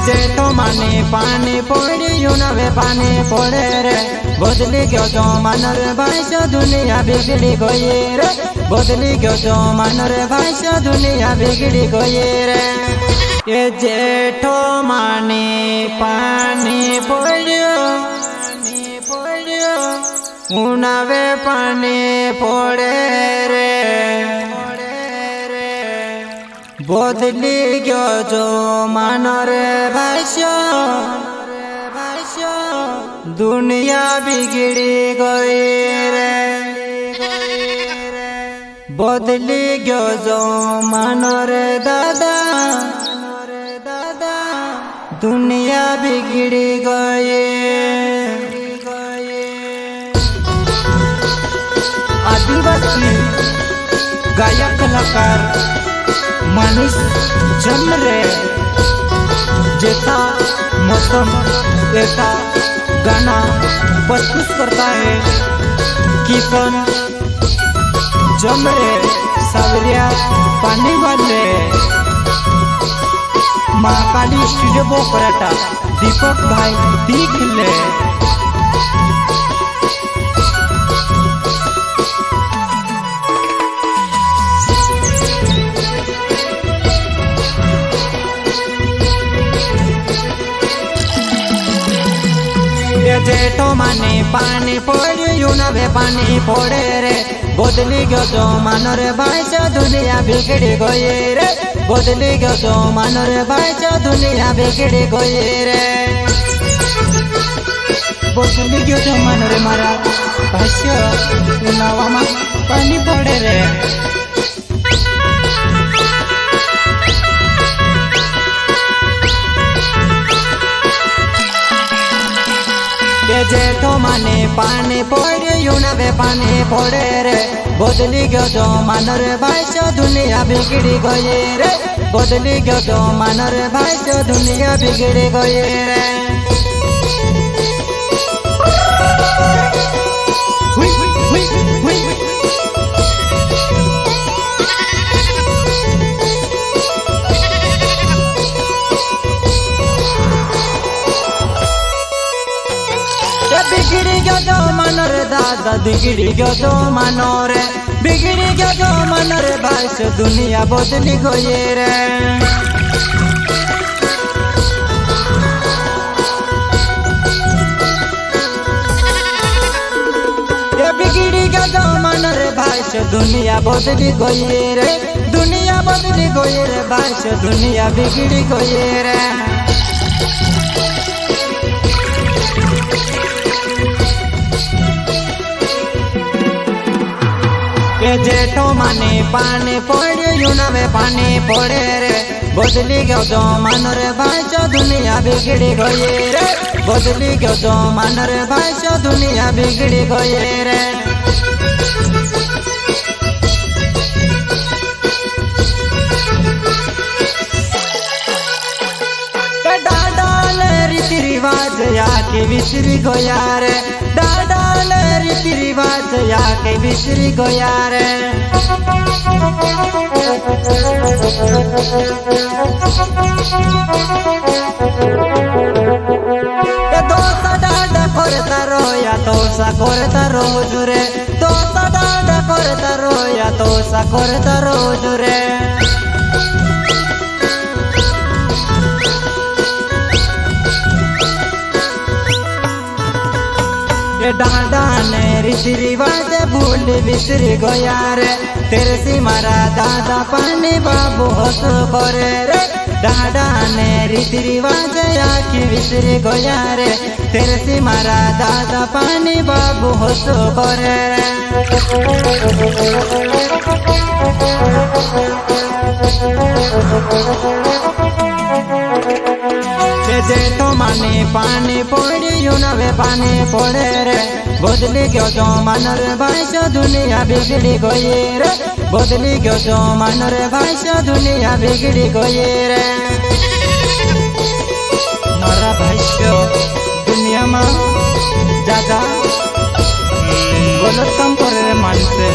जेठो माने पानी पड़ी यूनवे पानी पड़े रे बदली क्यों जो मानो रे भाई से दुनिया बिगड़ी गई रे बदली क्यों जो मानो रे भाई से दुनिया बिगड़ी गई रे ये जेठो माने पानी पड़ियो यूनवे पानी पड़े रे बदली क्यों जो मानो रे भाइयों दुनिया बिगड़ी गई रे बदली क्यों जो मानो रे दादा दुनिया बिगड़ी गई। आदिवासी गायक कलाकार मनीष जमरे जैसा मौसम ऐसा गाना प्रस्तुत करता है किशन जमरे सावरिया पानी वाले महाकाली स्टूडियो बोकराटा दीपक भाई देख ले। जेठो माने पानी पड़े यूनवे पानी पड़े रे बदली क्यों जो मानो रे भाई से दुनिया बिगड़ी गई रे बदली क्यों जो मानो रे भाई से दुनिया बिगड़ी गई रे बदली क्यों जो मानो रे मारा भाई से यूनवा पानी पड़े रे जेठो माने पानी पड़े यूनवे पानी पड़े रे बदली क्यों जो मानो रे भाई से दुनिया बिगड़ी गई रे बदली क्यों जो मानो रे भाई से दुनिया बिगड़ी गई रे बिगड़ी क्यों जो मानो रे दादा बिगड़ी क्यों जो मानो रे बिगड़ी क्यों जो मानो रे भाई से दुनिया बदली गई रे बिगड़ी क्यों जो मानो रे भाई से दुनिया बदली गई रे दुनिया बदली गई रे भाई से दुनिया बिगड़ी गई रे जेठो माने पानी पड़े यूनवे पानी पड़े रे बदली क्यों जो मानो रे भाई से दुनिया बिगड़ी गई रे बदली क्यों जो मानो रे भाई से दुनिया बिगड़ी गई रे रीति रिवाज याके बिसरी गया रे डाडाल रीति रिवाज याके बिसरी गया रे दोसा डाडा करता रोया तोसा करता रोज रे दोसा डाडा करता रोया तोसा करता रोज रे डाडा ने रीति रिवाज भूल बिसरी गया रे तेरे से मारा दादा पानी बाबू हंस करे रे डाडा ने रीति रिवाज आखी बिसरी गया रे तेरे से मारा दादा पानी बाबू हंस करे रे जेठो माने पानी पड़े यूनवे पानी पड़े रे बदली क्यों जो मानो रे भाई से दुनिया बिगड़ी गई रे बदली क्यों जो मानो रे भाई से दुनिया बिगड़ी गई रे मारा भाई से दुनिया में ज्यादा गलत काम करे रे मानसे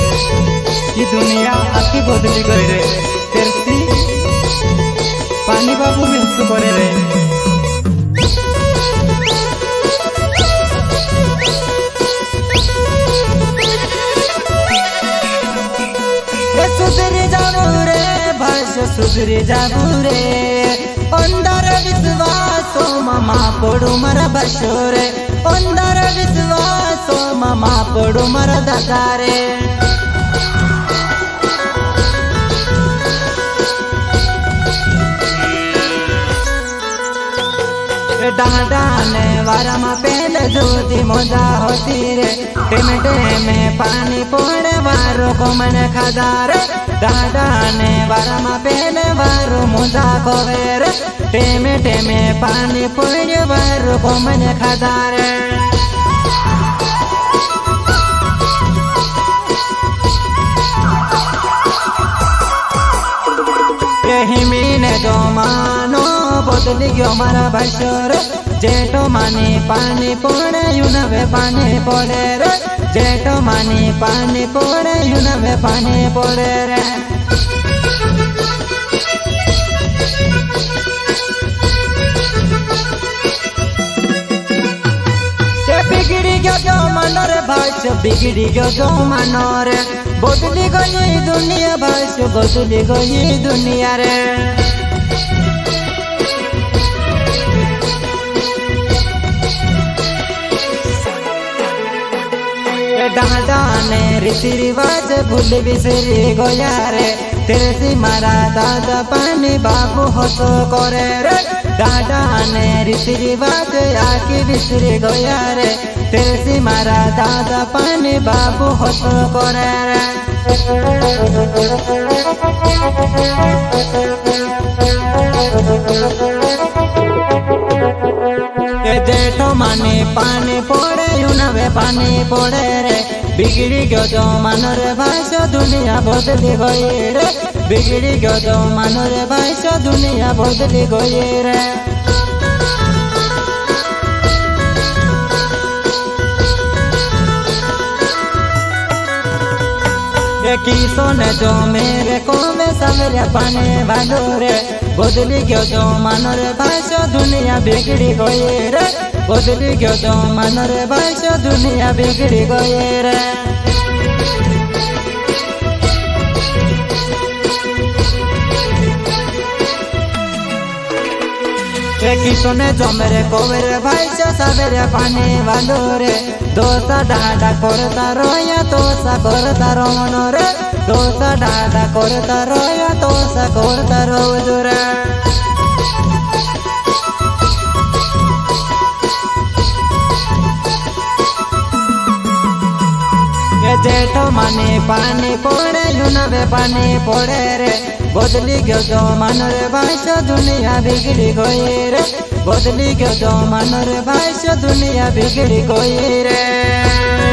ये दुनिया आखी बदली गई रे तेरसी पानी बाबू मिस करे रे। गुजरी जाबू रे अंदर विश्वास मामा पडू मरा बसो रे अंदर विश्वास मामा पडू मरा दादा रे डांडाने वारा मा पहले जोती मजा होती रे टेमे टेमे पानी पोड़े वारो को मन खादा रे डांडाने वारा मा पहले वारो मजा खोवे रे टेमे टेमे पानी पोड़े वारो को मन खादा रे हिमीने जो मानो बदली गयो मारा बसर जेठो मानी पानी पोड़े यूनवे पानी पोड़े रे जेठो मानी पानी पोड़े यूनवे पानी पोड़े रे बिगड़ी गयो जो मनोर भाष बिगड़ी गयो जो मनोर बदली गई दुनिया भाष बदली गई दुनिया रे डांडाने रीति रिवाज भूल बिसरी गया रे तेरे से मारा दादा पानी बाबू हसो करे रे डांडाने रीति रिवाज आके बिसरी गया रे तेरे से मारा दादा पानी बाबू हसो करे रे जेठो माने पानी पोड़े यूनवे पानी पोड़े रे बिगड़ी गयो जो मानोर भाष दुनिया बदली गई रे बिगड़ी गयो जो मानोर भाष दुनिया बदली गई रे किसों ने जो मेरे को में सवेरे पाने वालो रे बदली गयो जो मानोर भाष दुनिया बिगड़ी गई रे बदली गयो जो मानोर भाष दुनिया बिगड़ी गई रे किसने जो मेरे को मेरे भाई से सवेरे पानी वालो रे दोसा डाडा करता रोया तोसा करता रोनो रे दोसा डाडा करता रोया तोसा करता रोजो रे जेठो माने पानी पोड़े यूनवे पानी पोड़े रे बदली गयो जो मानोर भाष दुनिया बिगड़ी गई रे बदली गयो जो मानोर भाष दुनिया बिगड़ी गई रे।